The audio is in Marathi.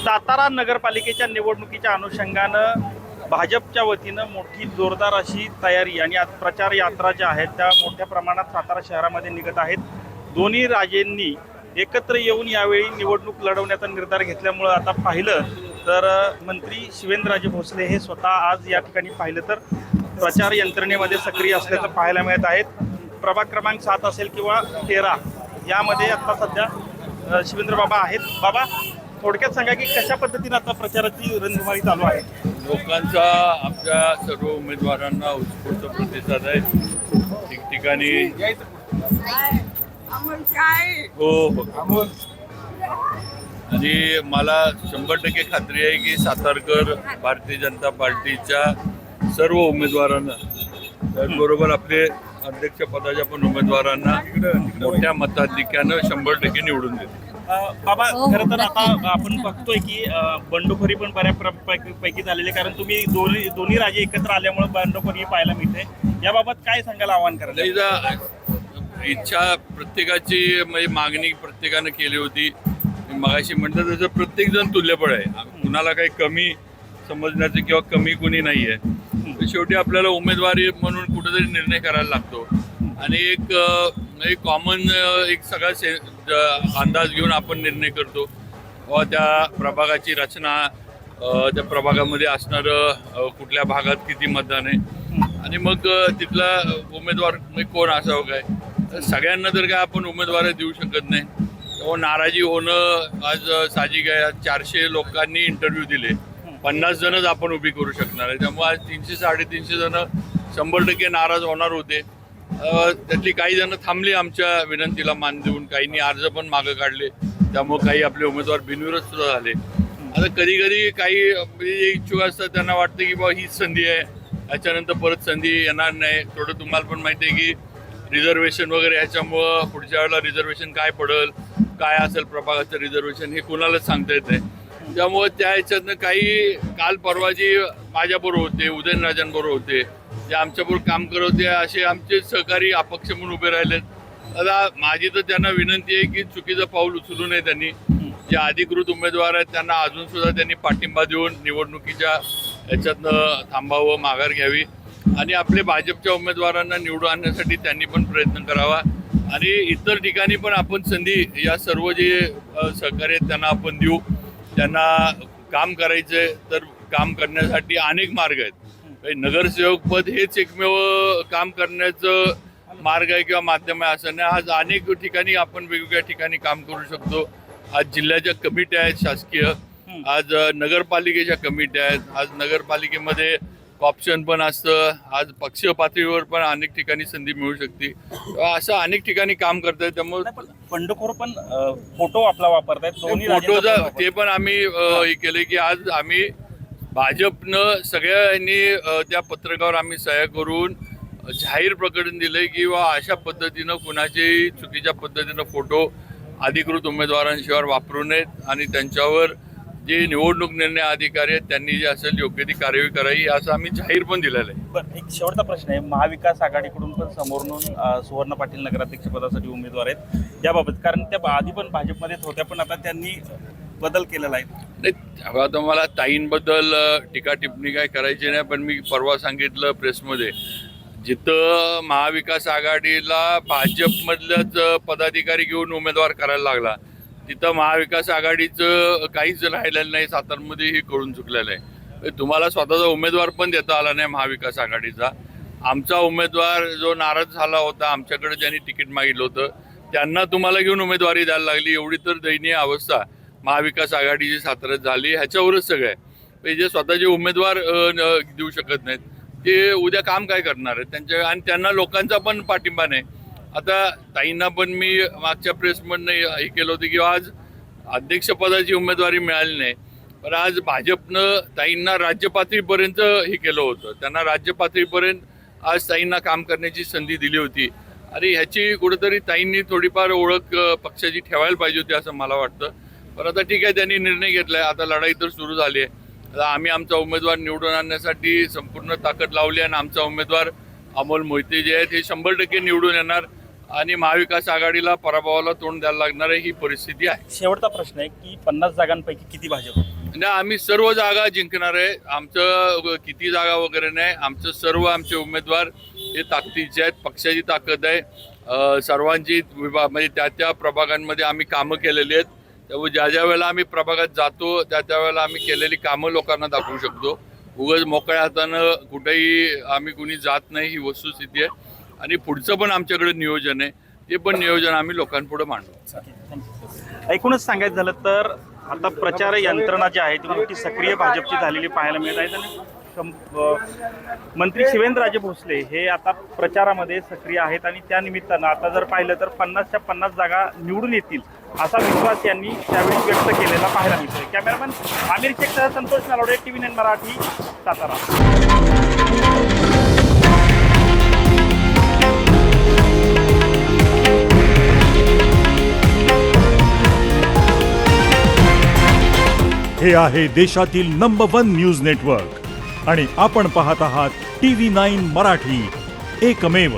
सातारा नगरपालिकेच्या निवडणुकीच्या अनुषंगानं भाजपच्या वतीनं मोठी जोरदार अशी तयारी आणि आज प्रचार यात्रा ज्या आहेत त्या मोठ्या प्रमाणात सातारा शहरामध्ये निघत आहेत. दोन्ही राजेंनी एकत्र येऊन यावेळी निवडणूक लढवण्याचा निर्धार घेतल्यामुळं आता पाहिलं तर मंत्री शिवेंद्रराजे भोसले हे स्वतः आज या ठिकाणी पाहिलं तर प्रचार यंत्रणेमध्ये सक्रिय असल्याचं पाहायला मिळत आहेत. प्रभाग क्रमांक 7 असेल किंवा 13 यामध्ये आता सध्या शिवेंद्र बाबा आहेत. बाबा, थोडक्यात सांगा की कशा पद्धतीने आता प्रचाराची रणधुमाळी चालू आहे. लोकांचा आमच्या सर्व उमेदवारांना उत्स्फूर्त प्रतिसाद आहे. ठिकठिकाणी हो आणि मला 100% खात्री आहे की सातारकर भारतीय जनता पार्टीच्या सर्व उमेदवारांना त्याचबरोबर आपले अध्यक्षपदाच्या पण उमेदवारांना मोठ्या मताधिक्यानं 100% निवडून देतील. बाबा, खरं तर आता आपण बघतोय की बंडखोरी पण बऱ्यापैकी झालेली, कारण तुम्ही दोन्ही राजे एकत्र आल्यामुळे बंडखोरी पाहायला मिळते. याबाबत काय सांगायला आव्हान करायचं? इच्छा प्रत्येकाची म्हणजे मागणी प्रत्येकानं केली होती. मगाशी म्हटलं तसं प्रत्येक जण तुल्यबळ आहे. कुणाला काही कमी समजण्याचं किंवा कमी कुणी नाही आहे. शेवटी आपल्याला उमेदवारी म्हणून कुठेतरी निर्णय करायला लागतो आणि एक कॉमन एक सगळा अंदाज घेऊन आपण निर्णय करतो व त्या प्रभागाची रचना, त्या प्रभागामध्ये असणारं कुठल्या भागात किती मतदान आहे आणि मग तिथला उमेदवार कोण असावं काय. सगळ्यांना तर काय आपण उमेदवार देऊ शकत नाही. तेव्हा नाराजी होणं आज साहजिक आहे. 400 लोकांनी इंटरव्ह्यू दिले, 50 जणच आपण उभी करू शकणार आहे. त्यामुळे आज 300-350 जण 100% नाराज होणार होते. त्यातली काही जण थांबली आमच्या विनंतीला मान देऊन, काहींनी अर्ज पण मागं काढले. त्यामुळे काही आपले उमेदवार बिनविरोध सुद्धा झाले. आता कधी कधी काही जे इच्छुक असतात त्यांना वाटतं की बाबा हीच संधी आहे, याच्यानंतर परत संधी येणार नाही. थोडं तुम्हाला पण माहिती आहे की रिझर्वेशन वगैरे ह्याच्यामुळं पुढच्या वेळेला रिझर्वेशन काय पडेल, काय असेल प्रभागाचं रिझर्वेशन, हे कुणालाच सांगता येत नाही. त्यामुळे त्या ह्याच्यातनं काही काल परवा जे माझ्याबरोबर होते, उदयनराजांबरोबर होते, जे आमच्याबरोबर काम करत होते, असे आमचे सहकारी अपक्ष म्हणून उभे राहिलेत. आता माझी तर त्यांना विनंती आहे की चुकीचं पाऊल उचलू नये. त्यांनी जे अधिकृत उमेदवार आहेत त्यांना अजून सुद्धा त्यांनी पाठिंबा देऊन निवडणुकीच्या ह्याच्यातनं थांबावं, माघार घ्यावी आणि आपले भाजपच्या उमेदवारांना निवडून आणण्यासाठी त्यांनी पण प्रयत्न करावा. आणि इतर ठिकाणी पण आपण संधी या सर्व जे सहकारी आहेत त्यांना आपण देऊ. त्यांना काम करायचं आहे तर काम करण्यासाठी अनेक मार्ग आहेत. नगरसेवक पद हेच एकमेव काम करण्याचं मार्ग आहे किंवा माध्यम आहे असं नाही. आज अनेक ठिकाणी आपण वेगवेगळ्या ठिकाणी काम करू शकतो. आज जिल्ह्याच्या कमिट्या आहेत शासकीय, आज नगरपालिकेच्या कमिट्या आहेत, आज नगरपालिकेमध्ये ऑप्शन पण असतं, आज पक्षीय पातळीवर पण अनेक ठिकाणी संधी मिळू शकते. असं अनेक ठिकाणी काम करत आहे. त्यामुळे बंडखोर पण फोटो आपला वापरतायत. फोटोचं ते पण आम्ही हे केलं की आज आम्ही भाजपनं सगळ्यांनी त्या पत्रकावर आम्ही सह्या करून जाहीर प्रकटन दिलंय की अशा पद्धतीनं कुणाच्याही चुकीच्या पद्धतीनं फोटो अधिकृत उमेदवारांशिवाय वापरू नयेत आणि त्यांच्यावर जे निवडणूक निर्णय अधिकारी आहेत त्यांनी जे असेल योग्य ती कार्यवाही करावी असं आम्ही जाहीर पण दिलेलं आहे. बरं, एक शेवटचा प्रश्न आहे. महाविकास आघाडीकडून पण समोरून सुवर्ण पाटील नगराध्यक्षपदासाठी उमेदवार आहेत याबाबत, कारण त्या आधी पण भाजपमध्येच होत्या पण आता त्यांनी बदल केलेला आहे. नाही, आता मला ताईंबद्दल टीका टिप्पणी काय करायची नाही, पण मी परवा सांगितलं प्रेसमध्ये, जिथं महाविकास आघाडीला भाजपमधल्याच पदाधिकारी घेऊन उमेदवार करायला लागला तिथं महाविकास आघाडीचं काहीच राहिलेलं नाही. सातारमध्ये हे कळून चुकलेलं आहे. तुम्हाला स्वतःचा उमेदवार पण देता आला नाही महाविकास आघाडीचा. आमचा उमेदवार जो नाराज झाला होता, आमच्याकडे ज्यांनी तिकीट मागितलं होतं त्यांना तुम्हाला घेऊन उमेदवारी द्यायला लागली. एवढी तर दयनीय अवस्था महाविकास आघाडीची साताऱ्यात झाली. ह्याच्यावरच सगळं आहे. जे स्वतःचे उमेदवार देऊ शकत नाहीत ते उद्या काम काय करणार आहेत त्यांच्या, आणि त्यांना लोकांचा पण पाठिंबा नाही. आता ताईंना पण मी मागच्या प्रेसमधनं हे केलं होतं की आज अध्यक्षपदाची उमेदवारी मिळाली नाही, पण आज भाजपनं ताईंना राज्य पातळीपर्यंत हे केलं होतं. त्यांना राज्य पातळीपर्यंत आज ताईंना काम करण्याची संधी दिली होती. आणि ह्याची कुठेतरी ताईंनी थोडीफार ओळख पक्षाची ठेवायला पाहिजे होती असं मला वाटतं. पण आता ठीक आहे, त्यांनी निर्णय घेतलाय. आता लढाई तर सुरू झाली आहे. आता आम्ही आमचा उमेदवार निवडून आणण्यासाठी संपूर्ण ताकद लावली आणि आमचा उमेदवार अमोल मोहिते जे आहेत हे 100% निवडून येणार. आणि महाविकास आघाडीला पराभवाला तोंड द्यायला लागणार आहे, ही परिस्थिती आहे. शेवटचा प्रश्न आहे की 50 जागांपैकी किती भाजप? म्हणजे आम्ही सर्व जागा जिंकणार आहे. आमचं किती जागा वगैरे नाही, आमचं सर्व आमचे उमेदवार हे ताकदीचे आहेत, पक्षाची ताकद आहे. सर्वांची विभाग म्हणजे त्या प्रभागांमध्ये आम्ही कामं केलेली आहेत. त्यामुळे ज्या वेळेला आम्ही प्रभागात जातो त्या वेळेला आम्ही केलेली कामं लोकांना दाखवू शकतो. उगाच मोकळ्या हातानं कुठेही आम्ही कुणी जात नाही, ही वस्तुस्थिती आहे. आणि पुढचं पण आमच्याकडे नियोजन आहे, ते पण नियोजन आम्ही लोकांपुढे मांडू. एकूणच सांगायचं झालं तर आता प्रचार यंत्रणा जी आहे ती मोठी सक्रिय भाजपची झालेली पाहायला मिळत आहे. आणि मंत्री शिवेंद्रराजे भोसले हे आता प्रचारामध्ये सक्रिय आहेत आणि त्या निमित्तानं आता जर पाहिलं तर 50च्या 50 जागा निवडून येतील असा विश्वास यांनी त्यावेळी व्यक्त केलेला पाहायला मिळतोय. कॅमेरामन आमिर शेखसह संतोष नालोडे, TV9 मराठी, सातारा. हे आहे देशातील नंबर 1 न्यूज नेटवर्क आणि आपण पाहत आहात TV9 मराठी, एकमेव.